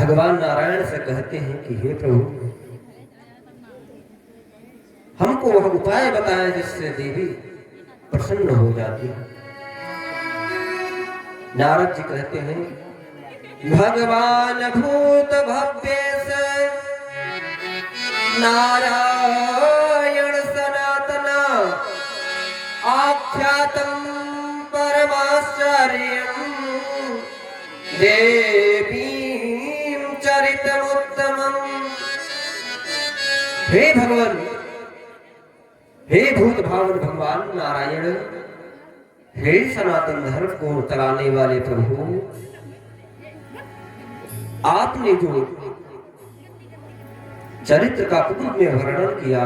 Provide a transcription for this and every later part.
भगवान नारायण से कहते हैं कि हे प्रभु, हमको वह उपाय बताएं जिससे देवी प्रसन्न हो जाती है। नारद जी कहते हैं, भगवान भूत भव्य से नारायण सनातन आख्यातम परमाश्चर्यम् देवीं चरितमुत्तमम्। हे भगवान, हे भूत भावन भगवान नारायण, हे सनातन धर्म को चलाने वाले प्रभु, आपने जो चरित्र का पूर्व में वर्णन किया,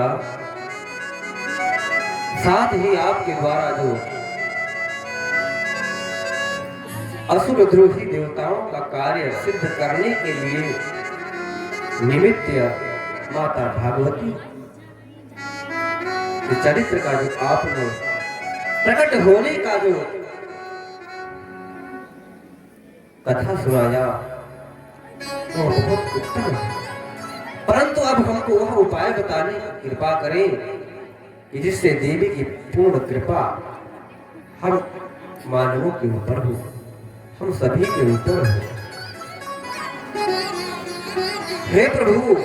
साथ ही आपके द्वारा जो असुर द्रोही देवताओं का कार्य सिद्ध करने के लिए निमित्त माता भागवती के चरित्र का जो आपने प्रकट होने का जो कथा सुनाया वो बहुत उत्तम है। परंतु अब हमको वह उपाय बताने की कृपा करें कि जिससे देवी की पूर्ण कृपा हम मानवों के ऊपर हो, हम सभी के ऊपर हो। हे प्रभु,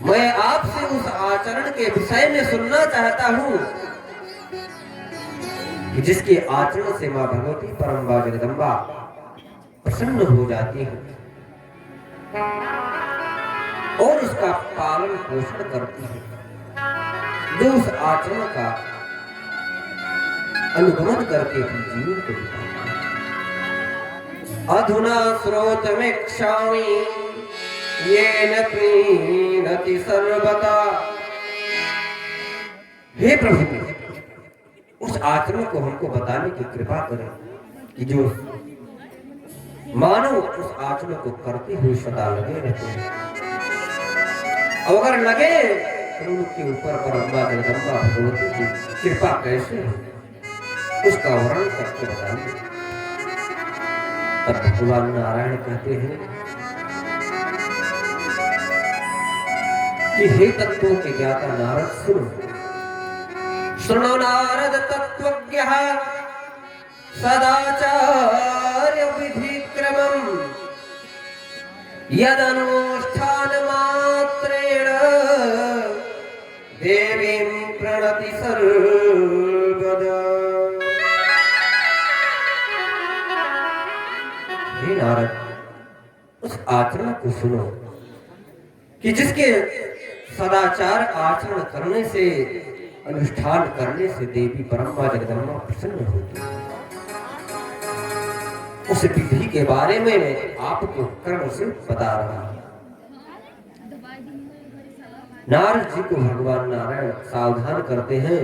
मैं आपसे उस आचरण के विषय में सुनना चाहता हूं कि जिसके आचरण से मां भगवती परम्बा जगदम्बा प्रसन्न हो जाती है और उसका पालन पोषण करती है, जो उस आचरण का अनुगमन करके अपने जीवन को बिताता है। अधुना श्रोतमेक्षामि येन प्रीणति सर्वदा। हे प्रभु, उस आचरण को हमको बताने की कृपा करें कि जो मानव उस आचरण को करते हुए सदा लगे रहते हैं। अगर लगे तो उनके ऊपर परम्बा जगदम्बा भगवती की कृपा कैसे है उसका वर्णन करके बताएंगे। तब भगवान नारायण कहते हैं कि हे तत्वों के ज्ञाता नारद, सुनो सुनो नारद तत्वज्ञः सदाचार्य विधि क्रमम् यदनुष्ठान मात्रेण देवीं प्रणति सर्वदा। हे नारद, उस आचरण को सुनो कि जिसके सदाचार आचरण करने से, अनुष्ठान करने से देवी परम्बा जगदम्बा प्रसन्न होती है। उस विधि के बारे में मैं आपको क्रम से बता रहा हूं। नारद जी को भगवान नारायण सावधान करते हैं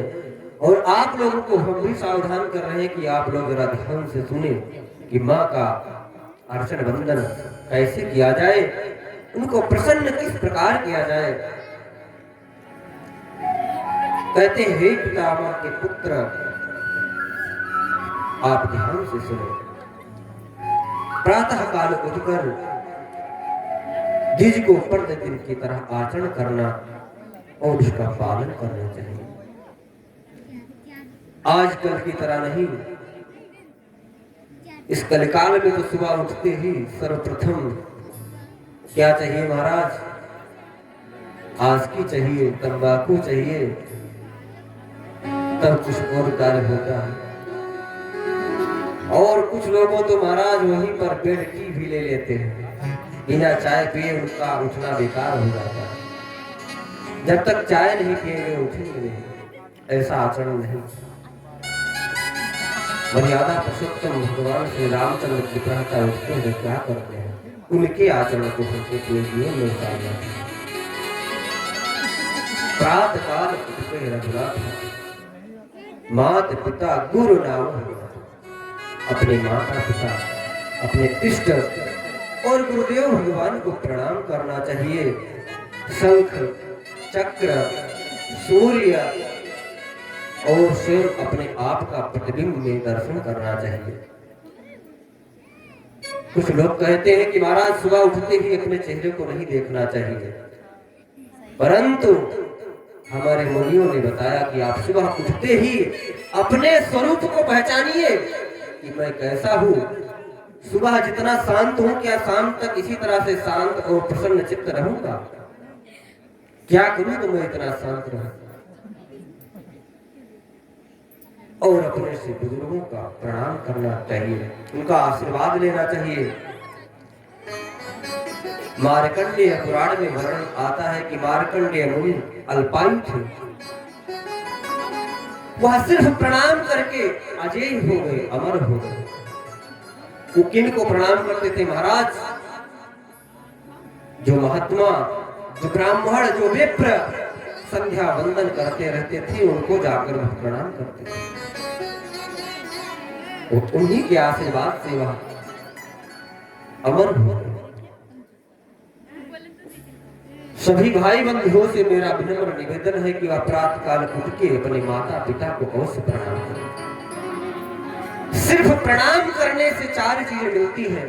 और आप लोगों को हम भी सावधान कर रहे हैं कि आप लोग जरा ध्यान से सुने कि माँ का अर्चन बंदन कैसे किया जाए, उनको प्रसन्न किस प्रकार किया जाए। कहते हैं, हे पितामह के पुत्र, आप ध्यान से सुनो। प्रातः काल उठकर द्विज को प्रतिदिन की तरह आचरण करना और उसका पालन करना चाहिए। आजकल की तरह नहीं। इस कलिकाल में तो सुबह उठते ही सर्वप्रथम क्या चाहिए महाराज? आसकी चाहिए, तंबाकू चाहिए, तब कुछ और कार्य होता है। और कुछ लोगों तो महाराज वहीं पर बेड टी भी ले लेते हैं, बिना चाय पिए उनका उठना बेकार हो जाता है। जब तक चाय नहीं पिएंगे उठेंगे नहीं, ऐसा आचरण नहीं। मर्यादा पुरुषोत्तम भगवान श्री रामचंद्र की प्रातः उठते हुए क्या करते हैं, उनके आचरण को हमको पूरे जीवन में उतारना है। प्रातः काल उठते रघुनाथ मात पिता गुरु नाम, अपने माता पिता, अपने इष्ट और गुरुदेव भगवान को प्रणाम करना चाहिए। शंख चक्र सूर्य और स्वयं अपने आप का प्रतिबिंब में दर्शन करना चाहिए। कुछ लोग कहते हैं कि महाराज सुबह उठते ही अपने चेहरे को नहीं देखना चाहिए, परंतु हमारे मुनियों ने बताया कि आप सुबह उठते ही अपने स्वरूप को पहचानिए कि मैं कैसा हूं। सुबह जितना शांत हूं, क्या शाम तक इसी तरह से शांत और प्रसन्न चित्त रहूंगा? क्या करूं तो मैं इतना शांत रहूं? और अपने से बुजुर्गों का प्रणाम करना चाहिए, उनका आशीर्वाद लेना चाहिए। मार्कंडेय पुराण में वर्णन आता है कि मार्कंडेय मुनि अल्पायु थे, वह सिर्फ प्रणाम करके अजेय हो गए, अमर हो गए। वो किन को प्रणाम करते थे महाराज? जो महात्मा, जो ब्राह्मण, जो विप्र संध्या वंदन करते रहते थे, उनको जाकर वह प्रणाम करते थे। उन्हीं के आशीर्वाद से वह अमर हो गए। सभी भाई बंधुओं से मेरा विनम्र निवेदन है कि वह प्रातः काल उठ के अपने माता पिता को अवश्य प्रणाम करें। सिर्फ प्रणाम करने से 4 चीजें मिलती हैं,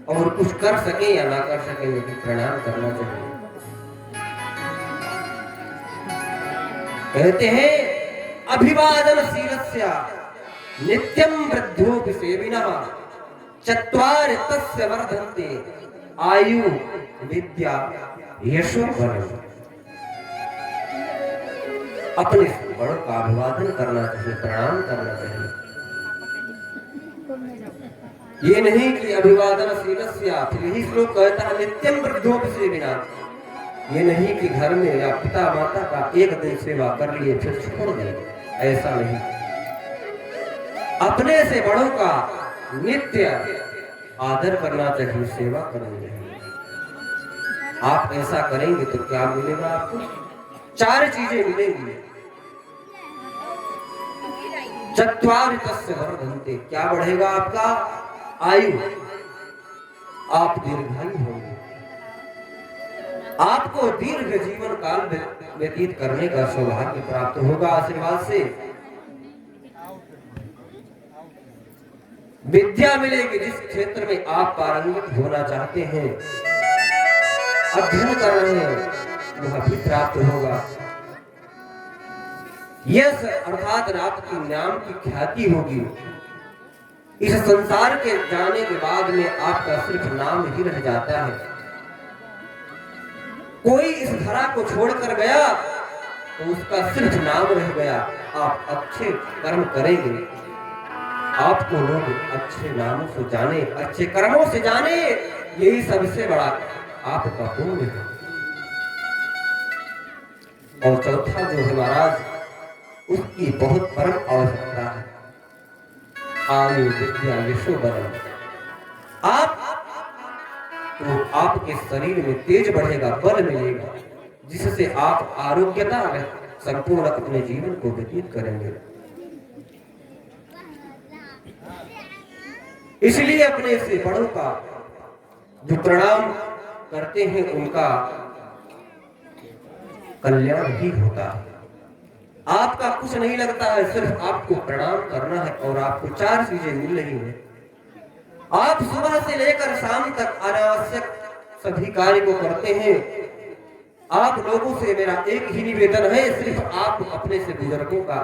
और कुछ कर सके या ना कर सके लेकिन प्रणाम करना चाहिए। कहते हैं अभिवादनशीलस्य नित्यं वृद्धोऽपि सेविनः चत्वारि तस्य वर्धन्ते आयु विद्या यशो बलम्। अपने बड़ों का अभिवादन करना चाहिए, प्रणाम करना चाहिए। ये नहीं कि अभिवादनशीलस्य, फिर यही श्लोक कहता है नित्यं वृद्धोऽपि सेविनः। ये नहीं कि घर में या पिता माता का एक दिन सेवा कर लिए फिर छोड़ दिए, ऐसा नहीं। अपने से बड़ों का नित्य आदर करना चाहिए, सेवा करनी चाहिए। आप ऐसा करेंगे तो क्या मिलेगा आपको? 4 चीजें मिलेंगी। चत्वारि तस्य वर्धन्ते, क्या बढ़ेगा आपका? आयु, आप दीर्घायु होंगे। आपको दीर्घ जीवन काल व्यतीत करने का सौभाग्य प्राप्त होगा आशीर्वाद से। विद्या मिलेगी, जिस क्षेत्र में आप पारंगत होना चाहते हैं, अध्ययन कर रहे हैं, वह भी प्राप्त होगा। यश अर्थात आपकी नाम की ख्याति होगी। इस संसार के जाने के बाद में आपका सिर्फ नाम ही रह जाता है। कोई इस धरा को छोड़कर गया तो उसका सिर्फ नाम रह गया। आप अच्छे कर्म करेंगे, आपको लोग अच्छे नामों से जाने, अच्छे कर्मों से जाने, यही सबसे बड़ा आपका पुण्य है। और चौथा जो है महाराज, उसकी बहुत परम आवश्यकता है, आयु विद्या यशो बलम्। आप तो आपके शरीर में तेज बढ़ेगा, बल मिलेगा, जिससे आप आरोग्यता में संपूर्ण अपने जीवन को व्यतीत करेंगे। इसलिए अपने से बड़ों का जो प्रणाम करते हैं उनका कल्याण ही होता है। आपका कुछ नहीं लगता है, सिर्फ आपको प्रणाम करना है और आपको 4 चीजें मिल रही हैं। आप सुबह से लेकर शाम तक अनावश्यक सभी कार्य को करते हैं। आप लोगों से मेरा एक ही निवेदन है, सिर्फ आप अपने से बुजुर्गों का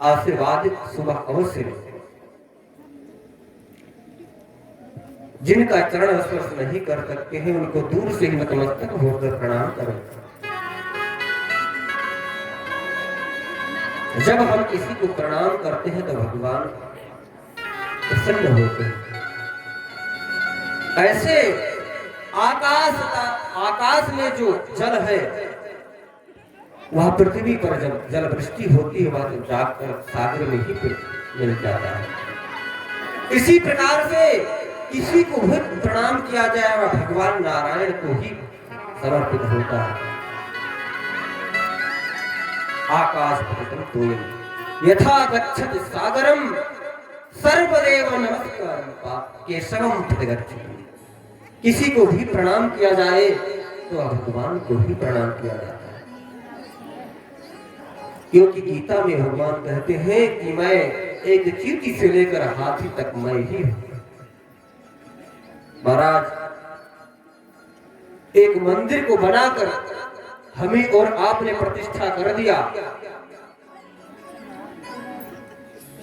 आशीर्वाद सुबह अवश्य लें। जिनका चरण स्पर्श नहीं कर सकते हैं उनको दूर से ही नतमस्तक होकर प्रणाम करें। जब हम किसी को प्रणाम करते हैं तो भगवान प्रसन्न होते हैं। ऐसे आकाश में जो जल है वह पृथ्वी पर जब जल वृष्टि होती है वह जाकर सागर में ही मिल जाता है। इसी प्रकार से किसी को भी प्रणाम किया जाए वह भगवान नारायण को ही समर्पित होता है। आकाश पतितं तोयं यथा गच्छति सागरम सर्वदेव नमस्कारं केशवं प्रतिगच्छति। किसी को भी प्रणाम किया जाए तो भगवान को ही प्रणाम किया जाता है, क्योंकि गीता में भगवान कहते हैं कि मैं एक चींटी से लेकर हाथी तक मैं ही हूं। महाराज एक मंदिर को बनाकर हमें और आपने प्रतिष्ठा कर दिया,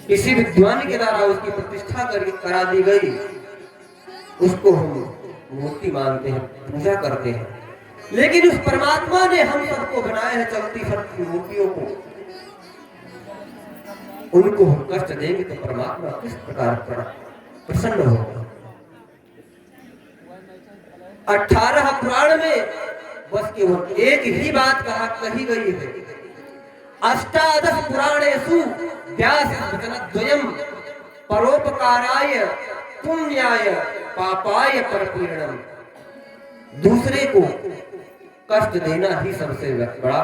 किसी विद्वान के द्वारा उसकी प्रतिष्ठा करा दी गई, उसको हम मूर्ति मानते हैं, पूजा करते हैं। लेकिन उस परमात्मा ने हम सबको बनाया है चलती फिरती मूर्तियों को, उनको हम कष्ट देंगे तो परमात्मा किस प्रकार प्रसन्न होगा। 18 पुराण में बस केवल एक ही बात कही गई है, अष्टादश पुराणेषु व्यासवचनद्वयम् परोपकाराय पुण्याय पापाय परपीड़नम्। दूसरे को कष्ट देना ही सबसे बड़ा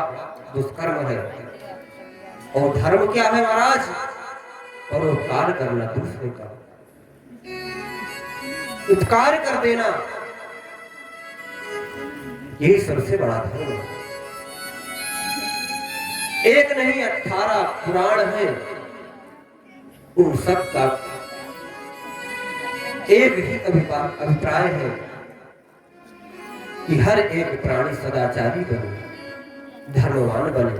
दुष्कर्म है। और धर्म क्या है महाराज? परोपकार करना, दूसरे का उपकार कर देना, यही सबसे बड़ा धर्म है। एक नहीं 18 पुराण है, उन सब का एक ही अभिप्राय है कि हर एक प्राणी सदाचारी बने, धर्मवान बने।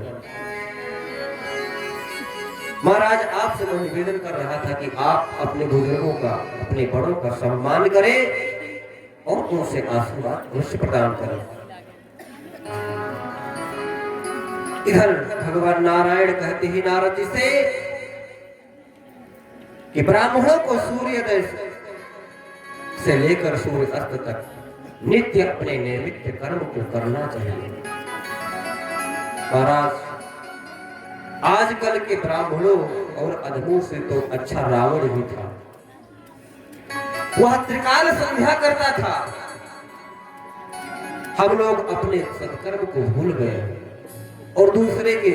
महाराज आपसे मैं निवेदन कर रहा था कि आप अपने बुजुर्गों का, अपने बड़ों का सम्मान करें और उनसे आशीर्वाद अवश्य प्रदान करें। इधर भगवान नारायण कहते ही नारद जी से कि ब्राह्मणों को सूर्योदय से लेकर सूर्य अस्त तक नित्य अपने निमित्त कर्म को करना चाहिए। महाराज आजकल के ब्राह्मणों और अधमों से तो अच्छा रावण ही था। वह त्रिकाल संध्या करता था। हम लोग अपने सत्कर्म को भूल गए और दूसरे के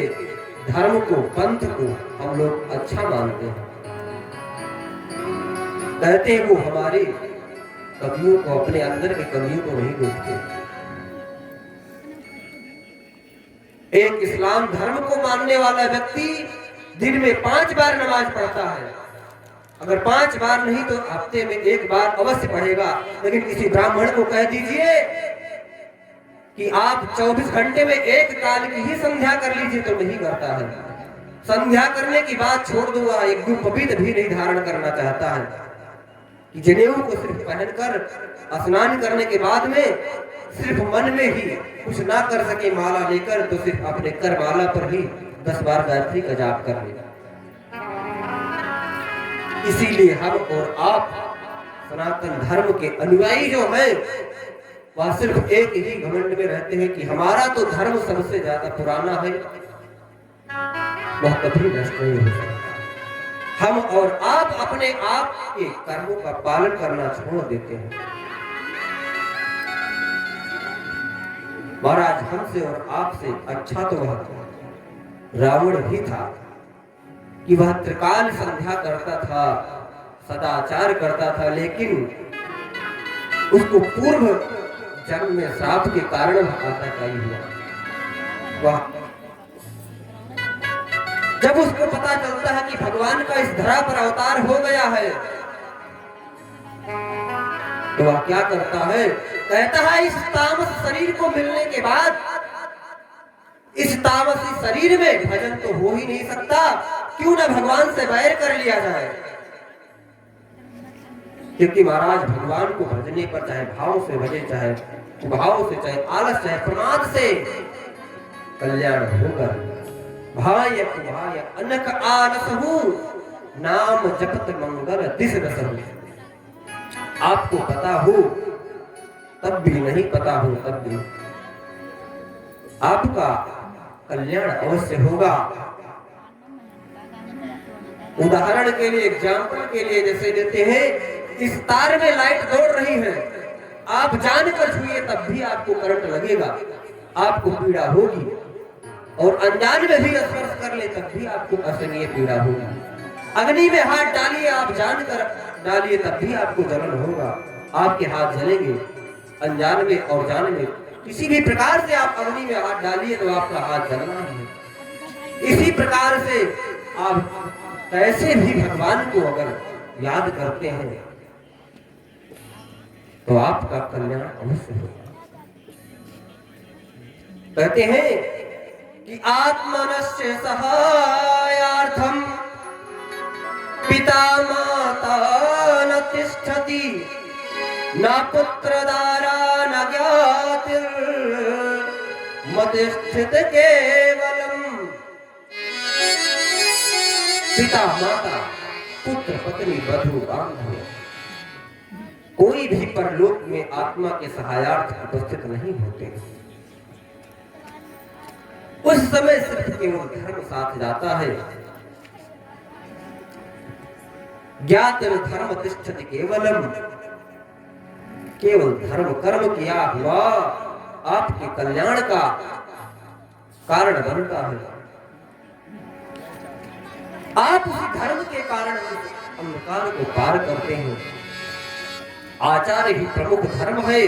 धर्म को, पंथ को हम लोग अच्छा मानते हैं। कहते हैं वो हमारे कवियों को, अपने अंदर के कवियों को नहीं देखते। एक इस्लाम धर्म को मानने वाला व्यक्ति दिन में 5 बार नमाज पढ़ता है। अगर 5 बार नहीं तो हफ्ते में 1 बार अवश्य पढ़ेगा। लेकिन किसी ब्राह्मण को कह दीजिए कि आप 24 घंटे में 1 काल की ही संध्या कर लीजिए तो नहीं करता है। संध्या करने की बात छोड़ दो, एक दो पवित्र भी नहीं धारण करना चाहता है कि जनेऊ को सिर्फ पहनकर स्नान करने के बाद में सिर्फ मन में ही कुछ ना कर सके माला लेकर, तो सिर्फ अपने कर माला पर ही 10 बार गायत्री का जाप कर ले। इसीलिए हम और आप सनातन धर्म के अनुयायी जो हैं वह सिर्फ एक ही घमंड में रहते हैं कि हमारा तो धर्म सबसे ज्यादा पुराना है, वह कभी नष्ट नहीं हो सकता। हम और आप अपने आप के कर्मों का पालन करना छोड़ देते हैं। महाराज हमसे और आपसे अच्छा तो वह रावण ही था कि वह त्रिकाल संध्या करता था, सदाचार करता था, लेकिन उसको पूर्व जन्म में श्राप के कारण आताताई हुआ। वह जब उसको पता चलता है कि भगवान का इस धरा पर अवतार हो गया है तो वह क्या करता है? कहता है इस तामस शरीर को मिलने के बाद इस तामसी शरीर में भजन तो हो ही नहीं सकता, क्यों ना भगवान से वैर कर लिया जाए। क्योंकि महाराज भगवान को भजने पर चाहे भाव से भजे, चाहे भाव से, चाहे आलस, चाहे प्रमाद से, कल्याण होगा। भाय भाय अनक आलसहु नाम जपत मंगल दिस रसहु। आपको पता हो तब भी, नहीं पता हो तब भी आपका कल्याण अवश्य होगा। उदाहरण के लिए, एग्जाम्पल के लिए जैसे देते हैं, इस तार में लाइट दौड़ रही है, आप जानकर छुए तब भी आपको करंट लगेगा, आपको पीड़ा होगी, और अनजान में भी स्पर्श कर ले तब भी आपको असहनीय पीड़ा होगी। अग्नि में हाथ डालिए, आप जानकर डालिए तब भी आपको जलन होगा, आपके हाथ जलेंगे। अनजान में और जान में किसी भी प्रकार से आप अग्नि में हाथ डालिए तो आपका हाथ जलना है। इसी प्रकार से आप कैसे भी भगवान को अगर याद करते हैं तो आपका कल्याण अवश्य होगा। कहते हैं कि आत्मनस्य सहायार्थम पिता माता न तिष्ठति न पुत्रदारा न ज्ञातिर् मतिष्ठित केवलम। पिता माता पुत्र पत्नी बधू बांधव कोई भी परलोक में आत्मा के सहायार्थ उपस्थित नहीं होते। उस समय सिर्फ केवल धर्म साथ जाता है। ज्ञात धर्म तिष्ठति केवलम, केवल धर्म कर्म किया हुआ आपके कल्याण का कारण बनता है। आप उस धर्म के कारण अंधकार को पार करते हैं। आचार्य ही प्रमुख धर्म है,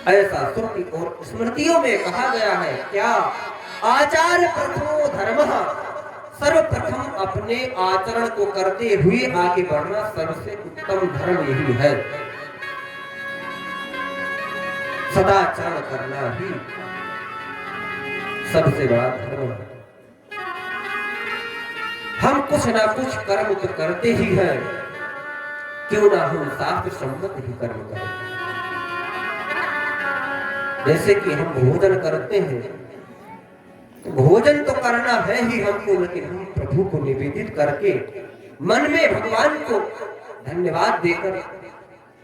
ऐसा श्रुति और स्मृतियों में कहा गया है। क्या? आचार्य प्रथमो धर्मः, सर्वप्रथम अपने आचरण को करते हुए आगे बढ़ना सबसे उत्तम धर्म यही है। सदाचरण करना ही सबसे बड़ा धर्म है। हम कुछ ना कुछ कर्म तो करते ही हैं, क्यों ना हम शास्त्र सम्मत ही कर्म करें। जैसे कि हम भोजन करते हैं तो भोजन तो करना है ही हमको, लेकिन हम प्रभु को निवेदित करके मन में भगवान को धन्यवाद देकर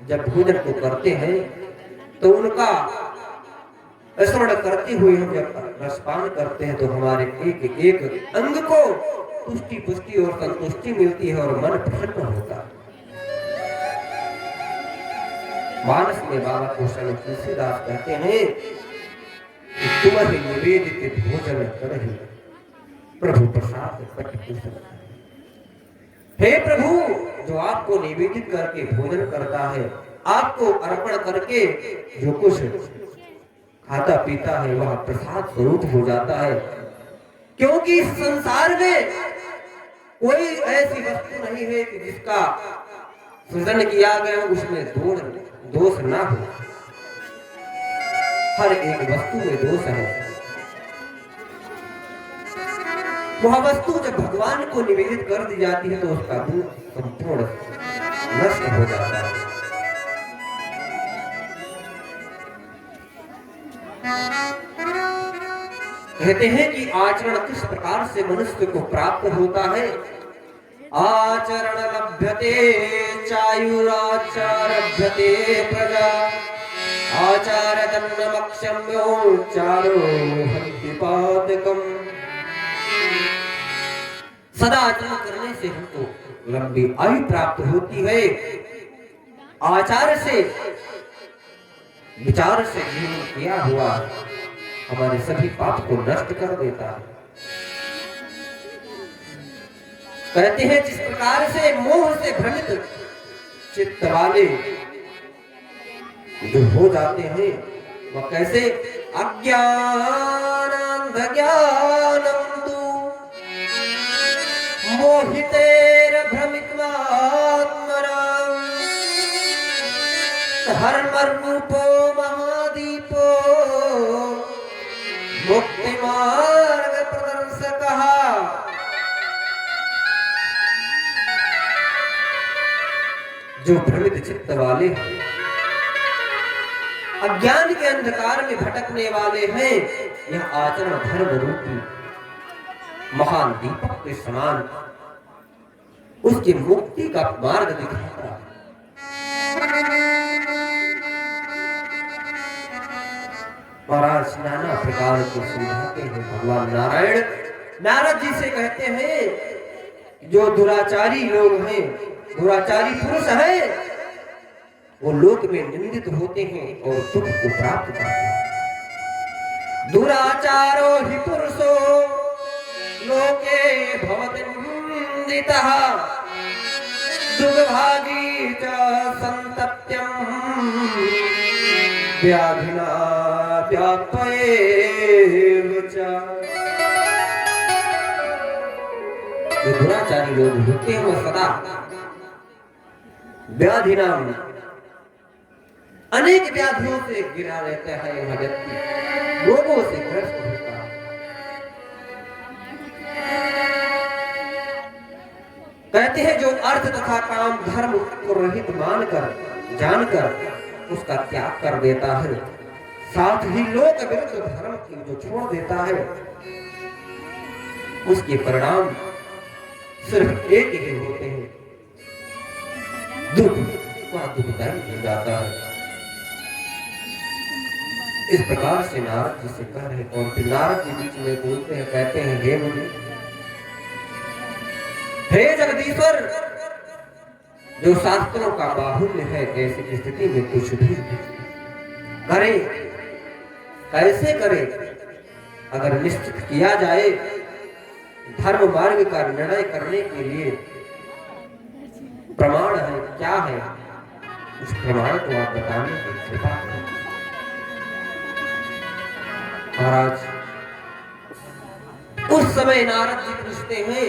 जब भोजन को करते हैं तो उनका स्मरण करते हुए हम जब रसपान करते हैं तो हमारे एक एक अंग को तुष्टि पुष्टि और संतुष्टि मिलती है और मन प्रसन्न होता है। मानस में बाबा गोस्वामी तुलसीदास कहते हैं कि तुम्हें निवेदित भोजन करहि प्रभु प्रसाद पट कुशल। हे प्रभु, जो आपको निवेदित करके भोजन करता है, आपको अर्पण करके जो कुछ खाता पीता है वह प्रसाद स्वरूप हो जाता है। क्योंकि इस संसार में कोई ऐसी वस्तु नहीं है कि जिसका सृजन किया गया उसमें दोष ना हो। हर एक वस्तु में दोष है। वह वस्तु जब भगवान को निवेदित कर दी जाती है तो उसका दोष संपूर्ण नष्ट हो जाता है। कहते हैं कि आचरण किस प्रकार से मनुष्य को प्राप्त होता है। आचरण लभ्यते चायुराचारभ्यते प्रजा आचार दन्नमक्षम्योच्चारो हन्ति पादकम्। सदाचरण करने से हमको लंबी आयु प्राप्त होती है। आचार से विचार से जीवन किया हुआ हमारे सभी पाप को नष्ट कर देता है। कहते हैं जिस प्रकार से मोह से भ्रमित चित्त वाले जो हो जाते हैं वह कैसे अज्ञानांध ज्ञानम तु मोहितेर भ्रमित्वात्मना धर्मरूपो महादीपो मुक्ति मार्ग प्रदर्शकः। जो भ्रमित चित्त वाले हैं, अज्ञान के अंधकार में भटकने वाले हैं, यह आचरण धर्म रूपी महान दीपक के समान उसकी मुक्ति का मार्ग दिखाता है। और आज नाना प्रकार को समझाते हैं भगवान नारायण। नारद जी से कहते हैं जो दुराचारी लोग हैं, दुराचारी पुरुष हैं, वो लोक में निंदित होते हैं और दुख को प्राप्त करते हैं। दुराचारो हि पुरुषो लोके भवति निंदितः दुर्भागी च संतप्यम् व्याधिना व्यापयेव च। जो दुराचारी लोग होते हैं वो सदा व्याधि नाम अनेक व्याधियों से घिरा रहता है यह व्यक्ति, रोगों से ग्रस्त होता है। कहते हैं जो अर्थ तथा काम धर्म को रहित मानकर जानकर उसका त्याग कर देता है, साथ ही लोक विरुद्ध धर्म की जो छोड़ देता है, उसके परिणाम सिर्फ एक ही होते हैं, दुख। वह दुखदायी हो जाता है। इस प्रकार से नारद जी से कह रहे और फिर नारद जी बीच में बोलते हैं, कहते हैं हे मुनि, हे जगदीश्वर, जो शास्त्रों का बाहुल्य है ऐसी स्थिति में कुछ भी करे, कैसे करे? अगर निश्चित किया जाए धर्म मार्ग का निर्णय करने के लिए प्रमाण है, क्या है? उस प्रमाण को आप बताने की कृपा करें। महाराज उस समय नारद जी पूछते हैं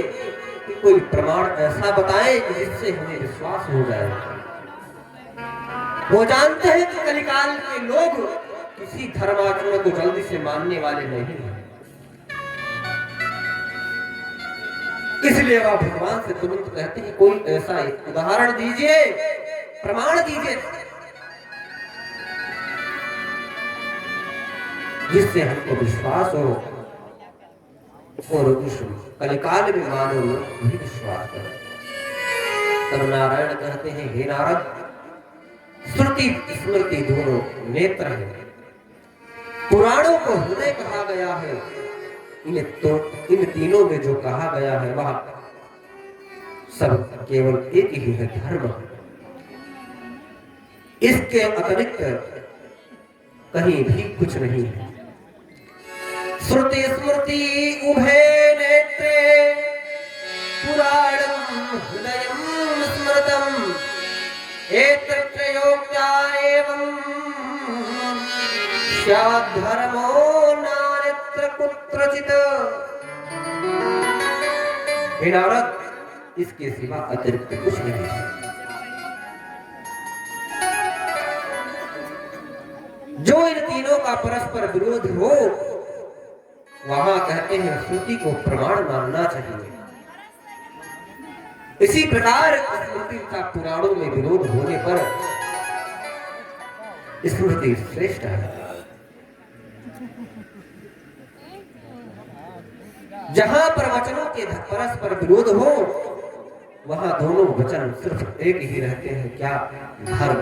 कि कोई प्रमाण ऐसा बताएं कि जिससे हमें विश्वास हो जाए। वो जानते हैं कि कलिकाल के लोग किसी धर्माचरण को जल्दी से मानने वाले नहीं हैं, इसलिए वह भगवान से तुरंत कहते हैं कोई ऐसा एक उदाहरण दीजिए, प्रमाण दीजिए जिससे हमको विश्वास हो और उस कलिकाल में मानो लोग भी विश्वास करें। तब नारायण कहते हैं हे नारद, श्रुति स्मृति दोनों नेत्र हैं, पुराणों को हृदय कहा गया है, इन तीनों में जो कहा गया है वह सब केवल एक ही है, धर्म। इसके अतिरिक्त कहीं भी कुछ नहीं है। श्रुति स्मृति उभे नेत्रे पुराणं हृदयं स्मृतम् एतत्रयोक्त्या एवं स्यात् धर्मो नान्यत्र कुत्रचित्। हे नारद, इसके सिवा अतिरिक्त कुछ नहीं है। जो इन तीनों का परस्पर विरोध हो वहां कहते हैं श्रुति को प्रमाण मानना चाहिए। इसी प्रकार स्मृति का पुराणों में विरोध होने पर स्मृति श्रेष्ठ है। जहां पर वचनों के परस्पर विरोध हो वहां दोनों वचन सिर्फ एक ही रहते हैं, क्या? धर्म।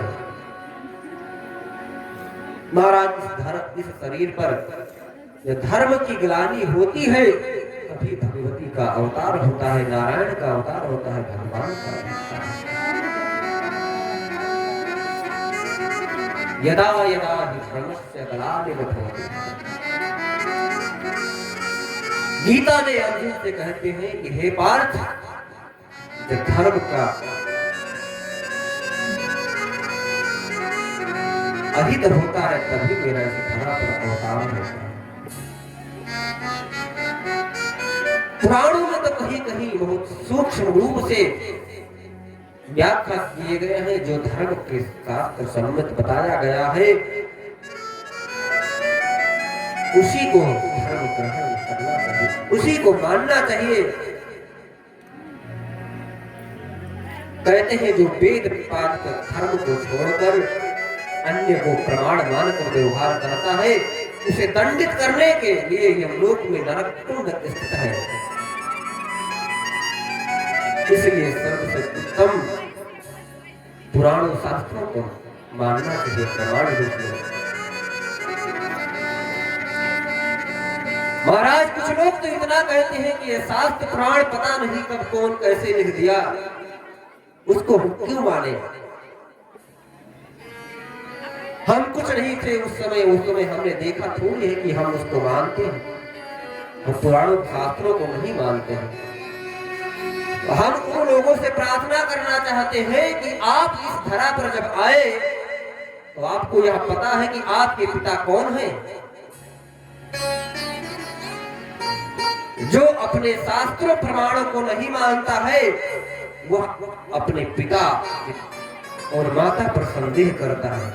महाराज इस शरीर पर धर्म की ग्लानि होती है तभी भगवती का अवतार होता है, नारायण का अवतार होता है, भगवान का अवतार होता है। यदा यदा हि धर्मस्य ग्लानिर्भवति। गीता में अर्जुन से कहते हैं कि हे पार्थ, जब धर्म का अहित होता है तभी मेरा इस धरा पर अवतार होता है। पुराणों में तो कहीं कहीं बहुत सूक्ष्म रूप से व्याख्या किए गए हैं, जो धर्म के शास्त्र सम्मत बताया गया है उसी को धर्म ग्रहण करना चाहिए, उसी को मानना चाहिए। कहते हैं जो वेद प्रतिपादित धर्म को छोड़कर अन्य को प्रमाण मानकर व्यवहार करता है उसे दंडित करने के लिए यमलोक में नरक कुंड स्थित है। इसलिए सबसे उत्तम पुराणों शास्त्रों को मानना चाहिए प्रमाण रूप में। महाराज कुछ लोग तो इतना कहते हैं कि ये शास्त्र पुराण पता नहीं कब कौन कैसे लिख दिया, उसको हम क्यों माने? हम कुछ नहीं थे उस समय हमने देखा थोड़ी है कि हम उसको मानते हैं। हम पुराणों शास्त्रों को नहीं मानते हैं। हम उन लोगों से प्रार्थना करना चाहते हैं कि आप इस धरा पर जब आए तो आपको यह पता है कि आपके पिता कौन हैं। जो अपने शास्त्रों प्रमाणों को नहीं मानता है वह अपने पिता और माता पर संदेह करता है।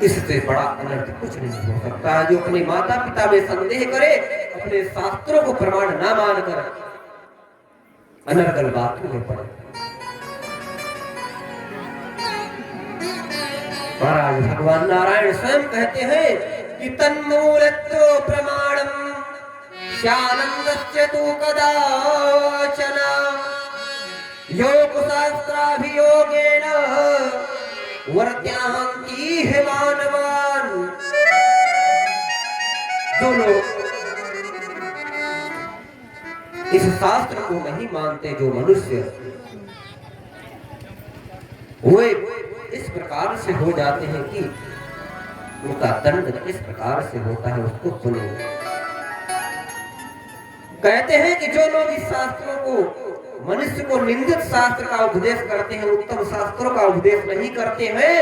इससे बड़ा अनर्थ कुछ नहीं हो सकता है। जो अपने माता पिता में संदेह करे, अपने शास्त्रों को प्रमाण ना मानकर अनर्गल बातों में पड़े। महाराज भगवान नारायण स्वयं कहते हैं कि तन्मूलत्व प्रमाणम स्यानंदस्य तु कदाचन योग शास्त्राभियोगेन वर्त्यांति है मानवान। जो लोग इस शास्त्र को नहीं मानते, जो मनुष्य वे इस प्रकार से हो जाते हैं कि उनका दंड किस प्रकार से होता है उसको सुने। कहते हैं कि जो लोग इस शास्त्रों को, मनुष्य को निंदित शास्त्र का उपदेश करते हैं, उत्तम शास्त्रों का उपदेश नहीं करते हैं,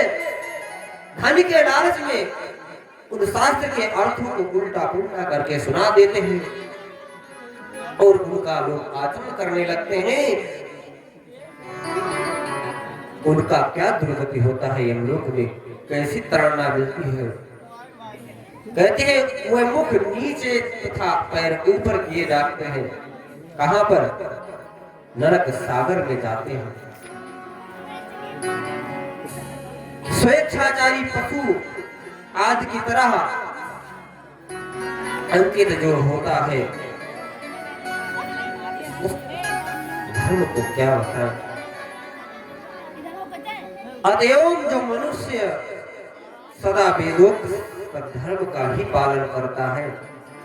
धन के लालच में उन शास्त्र के अर्थों को उल्टा पुल्टा करके सुना देते हैं और उनका लोग आचरण करने लगते हैं, उनका क्या दुर्गति होता है, यमलोक में कैसी ताड़ना मिलती है। कहते हैं वह मुख नीचे तथा पैर ऊपर किए जाते हैं। कहां पर? नरक सागर में जाते हैं। स्वेच्छाचारी पशु आदि की तरह अंकित जो होता है, उस धर्म को क्या बताएं। अतएव जो मनुष्य सदा वेदोक्त धर्म का ही पालन करता है,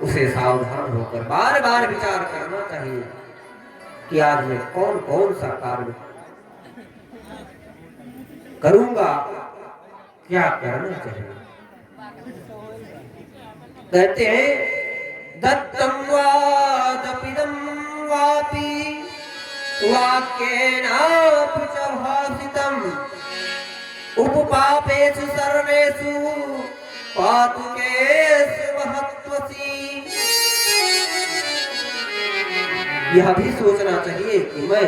उसे सावधान होकर बार बार विचार करना चाहिए कि आज मैं कौन कौन सा कार्य करूंगा, क्या करना चाहिए। कहते हैं दत्तम वादपिदम वापि वाक्येनापि च भाषितम उपपापेषु सर्वेषु पातुकेषु महत्वसी। यह भी सोचना चाहिए कि मैं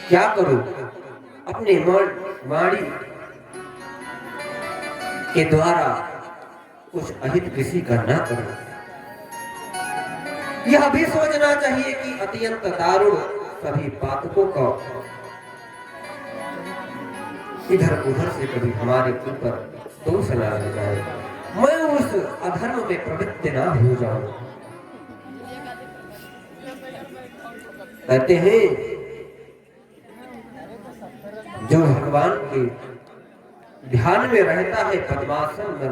क्या करूं, अपने वाणी के द्वारा कुछ अहित किसी का न करूं। यह भी सोचना चाहिए कि अत्यंत दारुण सभी पातकों का इधर उधर से कभी हमारे ऊपर दोष न लग जाए, मैं उस अधर्म में प्रवृत्त ना हो जाऊं। कहते हैं जो भगवान के ध्यान में रहता है, पद्मासन में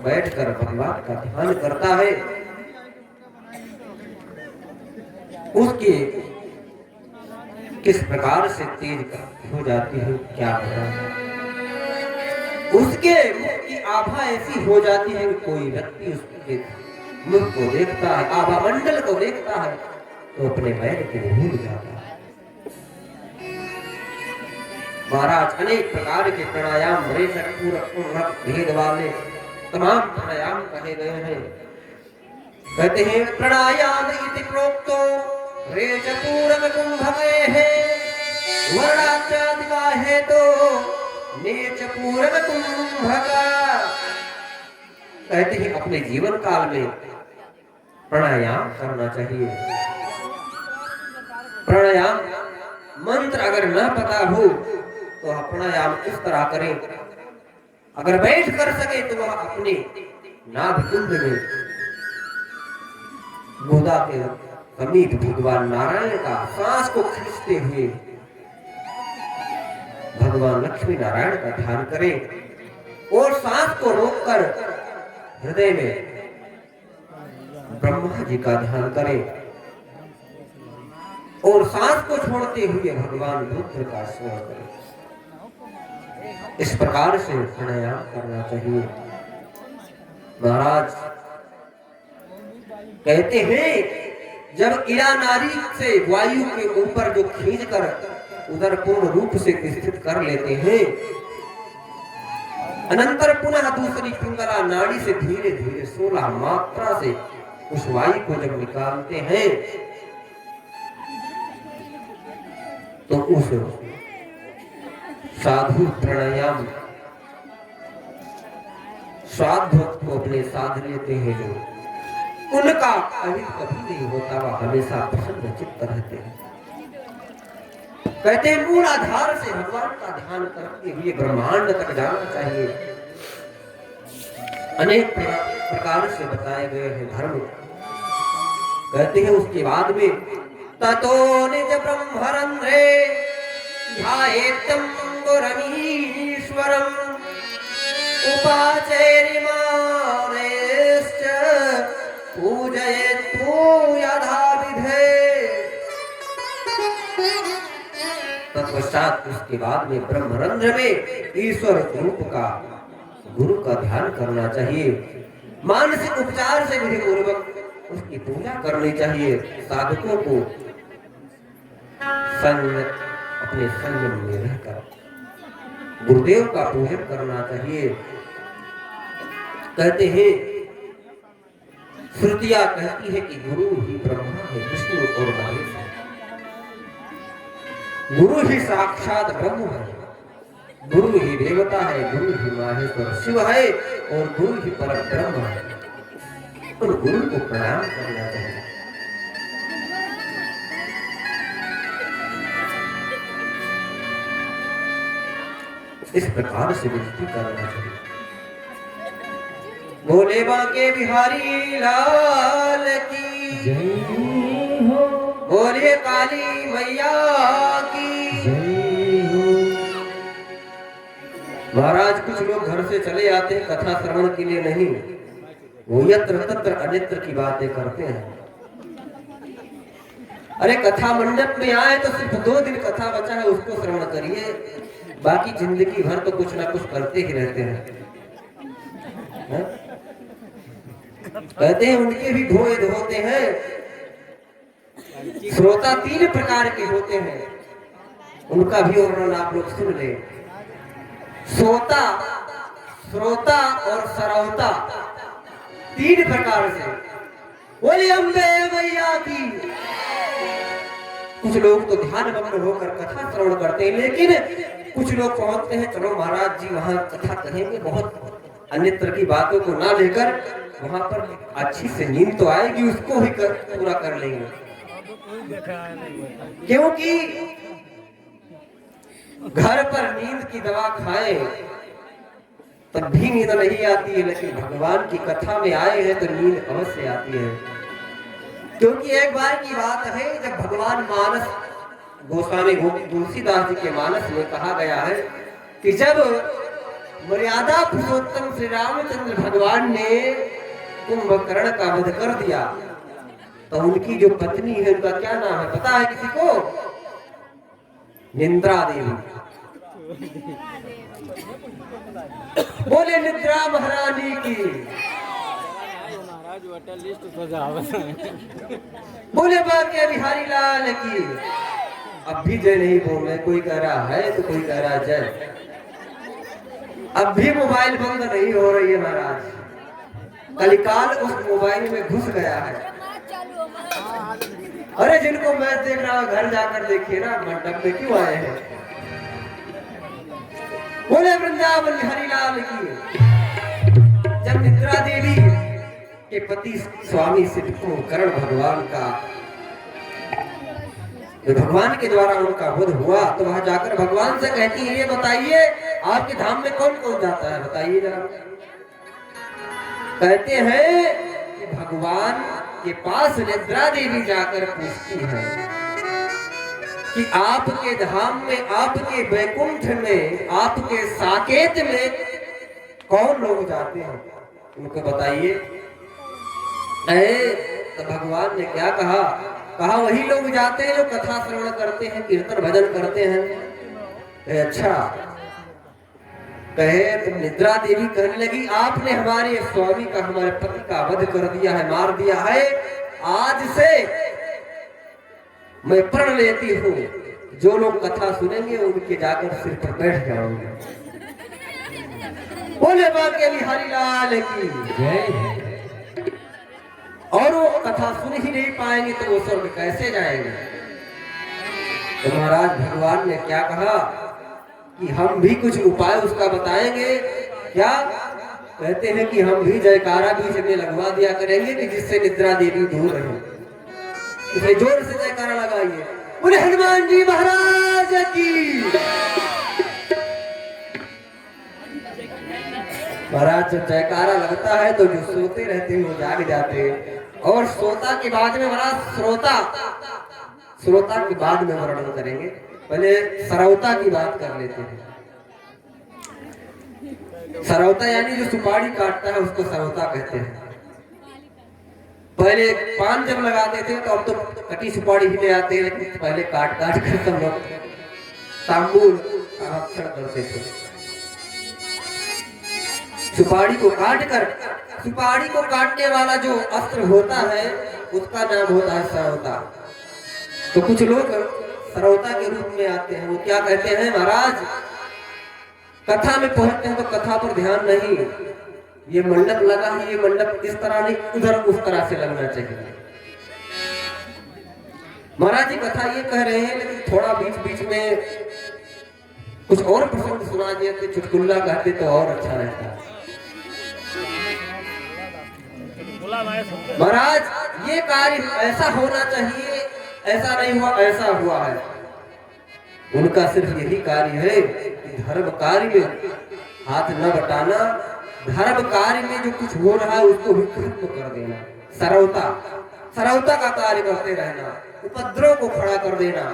बैठकर भगवान का ध्यान करता है, उसके किस प्रकार से तेज हो जाती है क्या पता। उसके मुख की आभा ऐसी हो जाती है कि कोई व्यक्ति उसके मुख को देखता है, आभा मंडल को देखता है तो अपने बैर को भूल जाता है। महाराज अनेक प्रकार के प्राणायाम, रेचक, पूरक, भेद वाले तमाम प्राणायाम कहे गए हैं। कहते हैं प्राणायाम इति प्रोक्तो रेच पूरक कुंभके है वर्णाचादिवा है तो नेच पूरक कुंभका। कहते हैं अपने जीवन काल में प्राणायाम करना चाहिए। प्राणायाम मंत्र अगर न पता हो तो प्राणायाम इस तरह करें, अगर बैठ कर सके तो वह अपने नाभि में गोदा के समीप भगवान नारायण का सांस को खींचते हुए भगवान लक्ष्मी नारायण का ध्यान करें और सांस को रोककर हृदय में ब्रह्मा जी का ध्यान करें और सांस को छोड़ते हुए भगवान रुद्र का स्मरण करें। इस प्रकार से प्राणायाम करना चाहिए। महाराज कहते हैं जब इला नारी से वायु के ऊपर जो खींचकर उधर पूर्ण रूप से स्थित कर लेते हैं, अनंतर पुनः दूसरी पिंगला नाड़ी से धीरे धीरे 16 मात्रा से उस वायु को जब निकालते हैं तो उस साधु प्राणायाम स्वाद भोग को अपने साध लेते हैं जो, उनका अहित कभी नहीं होता, वह हमेशा प्रसन्न चित्त रहते हैं। कहते हैं मूल आधार से भगवान का ध्यान करते हुए ब्रह्मांड तक जाना चाहिए। अनेक प्रकार से बताए गए हैं धर्म। कहते हैं उसके बाद में ततो निज ब्रह्मरंध्रे ध्यायेतं गुरमीश्वरम् उपाचेरिमानेश्च पूजयेत्तु यथाविधे। तत्पश्चात उसके बाद में ब्रह्मरंध्र में ईश्वर रूप का गुरु का ध्यान करना चाहिए। मानसिक उपचार से विधि पूर्वक उसकी पूजा करनी चाहिए। साधकों को अपने संयम में रहकर गुरुदेव का पूजन करना चाहिए। कहते हैं श्रुतियां कहती है कि गुरु ही ब्रह्मा है, विष्णु और महेश है। गुरु ही साक्षात ब्रह्म है, गुरु ही देवता है, गुरु ही माहेश्वर शिव है और गुरु ही परम ब्रह्म है। और गुरु को प्रणाम करना चाहिए। इस प्रकार से विनती करना चाहिए। बोले बांके बिहारी लाल की जय हो, बोलिए काली मैया की जय हो। महाराज कुछ लोग घर से चले आते हैं कथा श्रवण के लिए नहीं, वो यत्र तत्र अन्यत्र की बातें करते हैं। अरे कथा मंडप में आए तो सिर्फ 2 दिन कथा बचा है, उसको श्रवण करिए, बाकी जिंदगी भर तो कुछ ना कुछ करते ही रहते हैं। कहते हैं उनके भी धोए धोते हैं। श्रोता 3 प्रकार के होते हैं, उनका भी वर्णन आप लोग सुन ले। श्रोता, श्रोता और सरौता, 3 प्रकार से। बोले अम्बे मैया की। कुछ लोग तो ध्यान मग्न होकर कथा श्रवण करते हैं, लेकिन कुछ लोग पहुंचते हैं चलो महाराज जी वहां कथा कहेंगे, बहुत अन्यत्र की बातों को ना लेकर वहां पर अच्छी से नींद तो आएगी, उसको ही पूरा कर लेंगे। क्योंकि घर पर नींद की दवा खाए तब भी नींद नहीं आती है, लेकिन भगवान की कथा में आए हैं तो नींद अवश्य आती है। क्योंकि एक बार की बात है जब भगवान मानस गोस्वामी तुलसीदास जी के मानस में कहा गया है कि जब मर्यादा पुरुषोत्तम श्री रामचंद्र भगवान ने कुंभकर्ण का वध कर दिया तो उनकी जो पत्नी है उनका क्या नाम है पता है किसी को? निद्रा देवी। बोले निद्रा महारानी की। बोले बांके बिहारी लाल की। अब भी जय नहीं बोल रहे, कोई कह रहा है तो कोई कह रहा है जय। अब भी मोबाइल बंद नहीं हो रही है महाराज, कलिकाल उस मोबाइल में घुस गया है। अरे जिनको मैच देख रहा हूं घर जाकर देखिए ना, मंडप में क्यों आए हैं। बोले वृंदावन बिहारी लाल की। जब निद्रा देवी के पति स्वामी सिद्ध कर्ण भगवान का भगवान के द्वारा उनका वध हुआ तो वहां जाकर भगवान से कहती है ये बताइए आपके धाम में कौन कौन जाता है बताइए जरा। कहते हैं कि भगवान के पास निद्रा देवी जाकर पूछती है कि आपके धाम में, आपके वैकुंठ में, आपके साकेत में कौन लोग जाते हैं उनको बताइए। तो भगवान ने क्या कहा? कहा वही लोग जाते हैं जो कथा श्रवण करते हैं, कीर्तन भजन करते हैं। अच्छा। कहे तो निद्रा देवी कहने लगी आपने हमारे स्वामी का, हमारे पति का वध कर दिया है, मार दिया है। आज से मैं प्रण लेती हूँ जो लोग कथा सुनेंगे उनके जाकर सिर पर बैठ जाऊंगा। बोले बांके बिहारी लाल की जय। और वो कथा सुन ही नहीं पाएंगे तो वो स्वर्ग कैसे जाएंगे? तो महाराज भगवान ने क्या कहा कि हम भी कुछ उपाय उसका बताएंगे। क्या? कहते हैं कि हम भी जयकारा बीच में लगवा दिया करेंगे कि जिससे निद्रा देवी दूर रहे। इसलिए जोर से जयकारा लगाइए, बोले हनुमान जी महाराज की। महाराज जब जयकारा लगता है तो जो सोते रहते हैं वो जाग जाते हैं। और श्रोता के बाद में महाराज श्रोता के बाद में वर्णन करेंगे, पहले सरौता की बात कर लेते हैं। सरौता यानी जो सुपारी काटता है उसको सरौता कहते हैं। पहले पान जब लगाते थे तो अब तो कटी सुपारी ही ले आते हैं, लेकिन पहले काट काट कर सब लोग तांबूल आरक्षण करते थे। सुपारी को काटने वाला जो अस्त्र होता है उसका नाम होता है सरौता। तो कुछ लोग सरौता के रूप में आते हैं, वो क्या कहते हैं महाराज, कथा में पहुंचते हैं तो कथा पर ध्यान नहीं, ये मंडप लगा है, ये मंडप इस तरह नहीं उधर उस तरह से लगना चाहिए। महाराज जी कथा ये कह रहे हैं, लेकिन थोड़ा बीच बीच में कुछ और प्रसंग सुना दिए थे, चुटकुल्ला कहते तो और अच्छा रहता। महाराज ये कार्य ऐसा होना चाहिए, ऐसा नहीं हुआ, ऐसा हुआ है। उनका सिर्फ यही कार्य है कि धर्म कार्य में हाथ न बटाना, धर्म कार्य में जो कुछ हो रहा है उसको भी खत्म कर देना। सरौता का कार्य करते रहना, उपद्रव को खड़ा कर देना।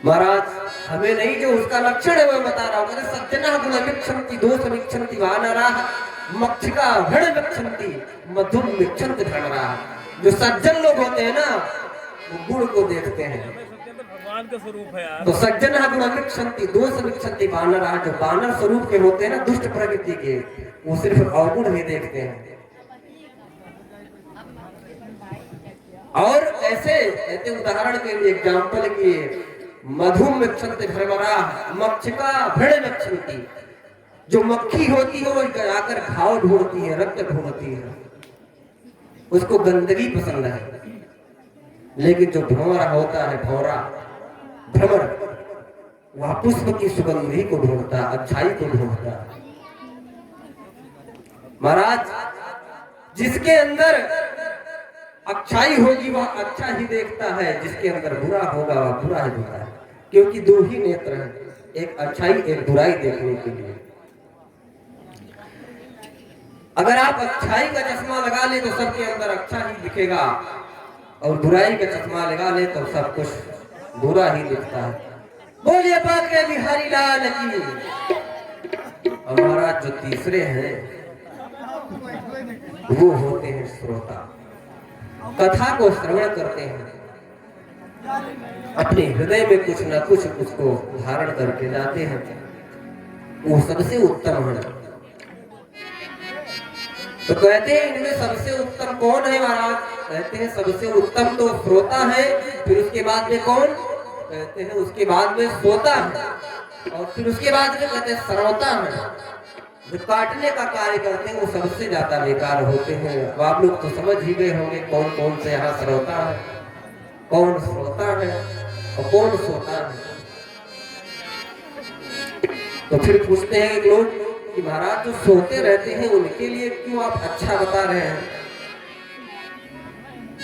महाराज हमें नहीं, जो उसका लक्षण है मैं बता रहा हूँ। सज्जना गुण विक्षंति दोष विक्षंति वानराः मक्षिका भृण विक्षंति मधुम विक्षंति धनराः। जो सज्जन लोग होते हैं ना वो गुण को देखते हैं, भगवान का स्वरूप है यार। तो सज्जना गुण विक्षंति दोष विक्षंति वानराः, जो वानर स्वरूप के होते हैं ना, दुष्ट प्रवृत्ति के, वो सिर्फ अवगुण ही देखते हैं। और ऐसे कहते उदाहरण के लिए एग्जाम्पल के मधुम विक्षंति धर्मराः मक्षिका भृण विक्षंति। जो मक्खी होती है वो आकर घाव ढूंढती है, रक्त ढूंढती है, उसको गंदगी पसंद है। लेकिन जो भंवरा होता है, भ्रमर, वह पुष्प की सुगंधी को ढूंढता, अच्छाई को ढूंढता। महाराज जिसके अंदर अच्छाई होगी वह अच्छा ही देखता है, जिसके अंदर बुरा होगा वह बुरा ही देखता है। क्योंकि दो ही नेत्र हैं, एक अच्छाई एक बुराई देखने के लिए। अगर आप अच्छाई का चश्मा लगा ले तो सबके अंदर अच्छा ही दिखेगा, और बुराई का चश्मा लगा ले तो सब कुछ बुरा ही दिखता है। बोलिए बाके बिहारी लाल की। हमारा जो तीसरे हैं वो होते हैं श्रोता। कथा को श्रवण करते हैं, अपने हृदय में कुछ न कुछ उसको धारण करके जाते हैं, वो सबसे उत्तम है। तो कहते हैं इनमें सबसे उत्तम कौन है महाराज? कहते हैं सबसे उत्तम तो श्रोता है, फिर उसके बाद में कौन? कहते हैं उसके बाद में श्रोता है, और फिर उसके बाद में कहते हैं सरौता है। जो काटने का कार्य करते हैं वो सबसे ज्यादा बेकार होते हैं। तो आप लोग तो समझ ही गए होंगे कौन कौन से यहाँ सरौता है, कौन श्रोता है और कौन सोता है। तो फिर पूछते हैं लोग कि महाराज जो सोते रहते हैं उनके लिए क्यों आप अच्छा बता रहे हैं?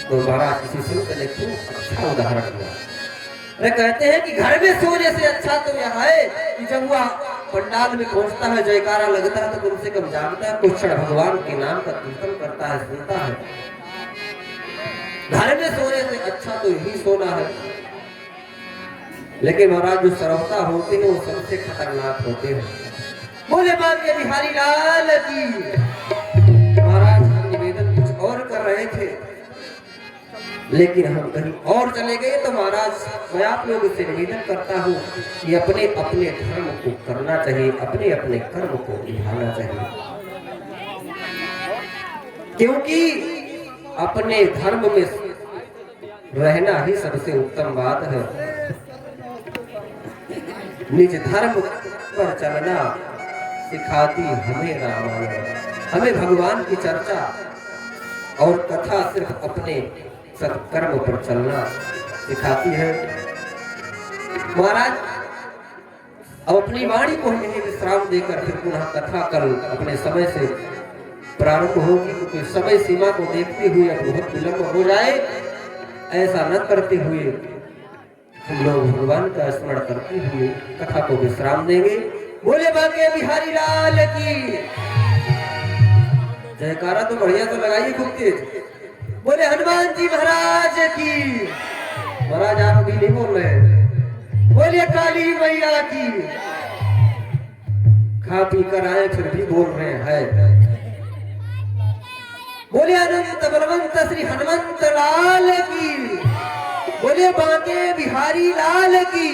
तो महाराज किसी सुनकर ने क्यों अच्छा उदाहरण दिया। अरे कहते हैं कि घर में सोने से अच्छा तो यह है कि जब वह पंडाल में पहुंचता है, जयकारा लगता है, तो कम से कम जागता है, कुछ क्षण भगवान के नाम का कीर्तन करता है, सुनता है। घर में सोने से अच्छा तो यही सोना है। लेकिन महाराज जो सरौता होते हैं वो सबसे खतरनाक होते हैं। बोले बाके बिहारी लाल की। महाराज हम निवेदन कुछ और कर रहे थे, लेकिन हम कहीं और चले गए। तो महाराज मैं आप लोगों से निवेदन करता हूँ कि अपने अपने धर्म को करना चाहिए, अपने अपने कर्म को निभाना चाहिए, क्योंकि अपने धर्म में रहना ही सबसे उत्तम बात है। निज धर्म पर चलना सिखाती हमें रामायण। हमें भगवान की चर्चा और कथा सिर्फ अपने सत्कर्म पर चलना सिखाती है। महाराज अब अपनी वाणी को यही विश्राम देकर फिर पुनः कथा कल अपने समय से प्रारंभ होगी, क्योंकि समय सीमा को देखते हुए अब बहुत विलंब हो जाए। ऐसा न करते हुए हम लोग भगवान का स्मरण करते हुए कथा को विश्राम देंगे। बोले बांके बिहारी लाल की जयकारा तो बढ़िया तो लगाइए खूब तेज। बोले हनुमान जी महाराज की। महाराज आप अभी नहीं बोल रहे हैं। बोलिए काली मैया की। खा पी कर आए फिर भी बोल रहे हैं। बोले अनंत बलवंत श्री हनुमंत लाल की। बोले बांके बिहारी लाल की।